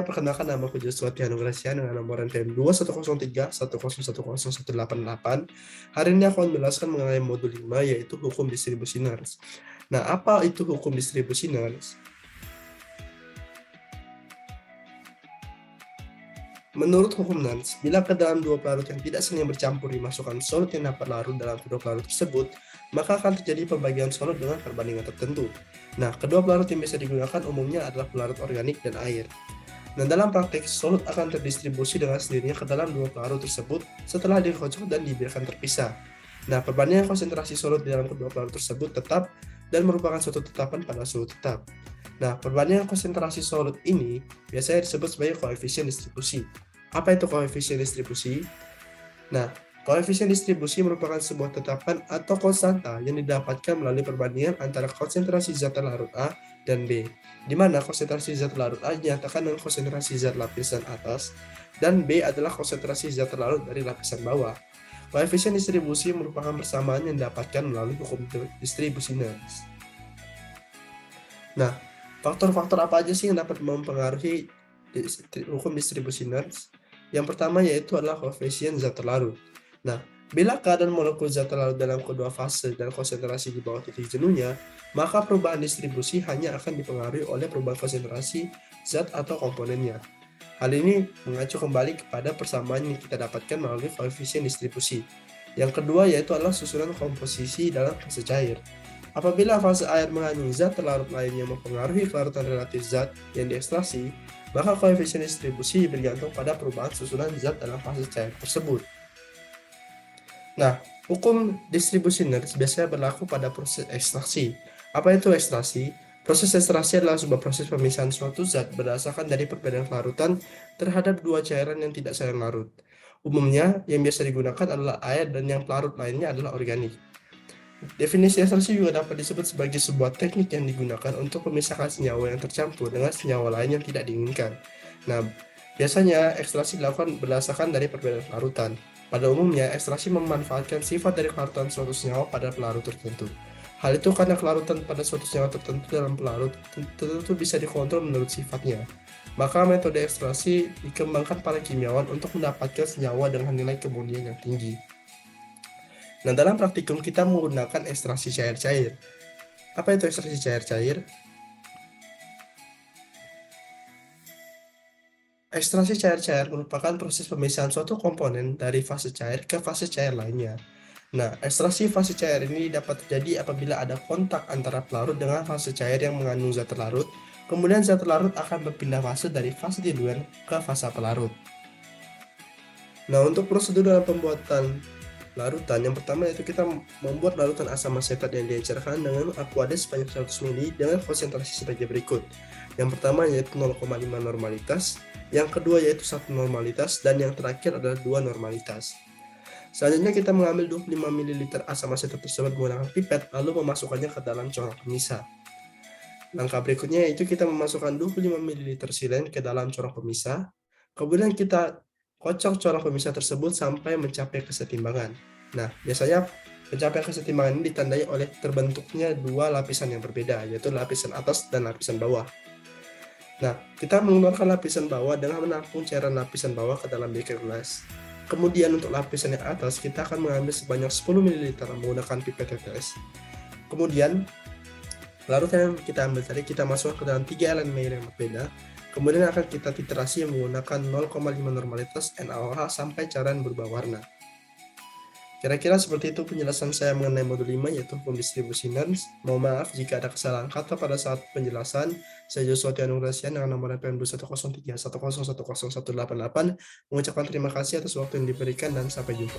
Perkenalkan, nama aku Joshua Tianu Gracia dengan nomor NPM 21031010188. Hari ini aku akan menjelaskan mengenai modul 5, yaitu hukum distribusi Nernst. Nah, apa itu hukum distribusi Nernst? Menurut hukum Nernst, bila ke dalam dua pelarut yang tidak saling bercampur dimasukkan solut yang dapat larut dalam kedua pelarut tersebut, maka akan terjadi pembagian solut dengan perbandingan tertentu. Nah, kedua pelarut yang bisa digunakan umumnya adalah pelarut organik dan air. Nah, dalam praktik, solut akan terdistribusi dengan sendirinya ke dalam dua pelarut tersebut setelah dikocok dan dibiarkan terpisah. Nah, perbandingan konsentrasi solut di dalam kedua pelarut tersebut tetap dan merupakan suatu tetapan pada suhu tetap. Nah, perbandingan konsentrasi solut ini biasanya disebut sebagai koefisien distribusi. Apa itu koefisien distribusi? Nah, koefisien distribusi merupakan sebuah tetapan atau konstanta yang didapatkan melalui perbandingan antara konsentrasi zat larut A dan B, di mana konsentrasi zat larut A dinyatakan dengan konsentrasi zat lapisan atas, dan B adalah konsentrasi zat larut dari lapisan bawah. Koefisien distribusi merupakan persamaan yang didapatkan melalui hukum distribusi Nernst. Nah, faktor-faktor apa aja sih yang dapat mempengaruhi hukum distribusi Nernst? Yang pertama yaitu adalah koefisien zat larut. Nah, bila keadaan molekul zat larut dalam kedua fase dan konsentrasi di bawah titik jenuhnya, maka perubahan distribusi hanya akan dipengaruhi oleh perubahan konsentrasi zat atau komponennya. Hal ini mengacu kembali kepada persamaan yang kita dapatkan melalui koefisien distribusi. Yang kedua yaitu adalah susunan komposisi dalam fase cair. Apabila fase air mengandung zat larut lain yang mempengaruhi kelarutan relatif zat yang diekstraksi, maka koefisien distribusi bergantung pada perubahan susunan zat dalam fase cair tersebut. Nah, hukum distribusi Nernst biasanya berlaku pada proses ekstraksi. Apa itu ekstraksi? Proses ekstraksi adalah sebuah proses pemisahan suatu zat berdasarkan dari perbedaan kelarutan terhadap dua cairan yang tidak saling larut. Umumnya, yang biasa digunakan adalah air dan yang pelarut lainnya adalah organik. Definisi ekstraksi juga dapat disebut sebagai sebuah teknik yang digunakan untuk memisahkan senyawa yang tercampur dengan senyawa lain yang tidak diinginkan. Nah, biasanya ekstraksi dilakukan berdasarkan dari perbedaan kelarutan. Pada umumnya, ekstraksi memanfaatkan sifat dari kelarutan suatu senyawa pada pelarut tertentu. Hal itu karena kelarutan pada suatu senyawa tertentu dalam pelarut tertentu bisa dikontrol menurut sifatnya. Maka metode ekstraksi dikembangkan para kimiawan untuk mendapatkan senyawa dengan nilai kemunian yang tinggi. Nah, dalam praktikum kita menggunakan ekstraksi cair-cair. Apa itu ekstraksi cair-cair? Ekstraksi cair-cair merupakan proses pemisahan suatu komponen dari fase cair ke fase cair lainnya. Nah, ekstraksi fase cair ini dapat terjadi apabila ada kontak antara pelarut dengan fase cair yang mengandung zat larut, kemudian zat larut akan berpindah fase dari fase diluent ke fase pelarut. Nah, untuk prosedur dalam pembuatan larutan, yang pertama yaitu kita membuat larutan asam asetat yang diencerkan dengan aqueous sebanyak 100 ml dengan konsentrasi sebagai berikut. Yang pertama yaitu 0,5 normalitas, yang kedua yaitu 1 normalitas, dan yang terakhir adalah 2 normalitas. Selanjutnya kita mengambil 25 ml asam asetat tersebut menggunakan pipet lalu memasukkannya ke dalam corong pemisah. Langkah berikutnya yaitu kita memasukkan 25 ml silen ke dalam corong pemisah. Kemudian kita kocok corong pemisah tersebut sampai mencapai kesetimbangan. Nah, biasanya pencapaian kesetimbangan ini ditandai oleh terbentuknya dua lapisan yang berbeda, yaitu lapisan atas dan lapisan bawah. Nah, kita mengeluarkan lapisan bawah dengan menampung cairan lapisan bawah ke dalam beker gelas. Kemudian untuk lapisan yang atas, kita akan mengambil sebanyak 10 ml menggunakan pipet tetes. Kemudian, larutan yang kita ambil tadi kita masukkan ke dalam 3 elemen air yang berbeda. Kemudian akan kita titrasi menggunakan 0,5 normalitas NaOH sampai cairan berubah warna. Kira-kira seperti itu penjelasan saya mengenai modul 5 yaitu hukum distribusi Nernst. Mohon maaf jika ada kesalahan kata pada saat penjelasan. Saya Joshua Tianu Gracia dengan nomor NPM 21031010188 mengucapkan terima kasih atas waktu yang diberikan dan sampai jumpa.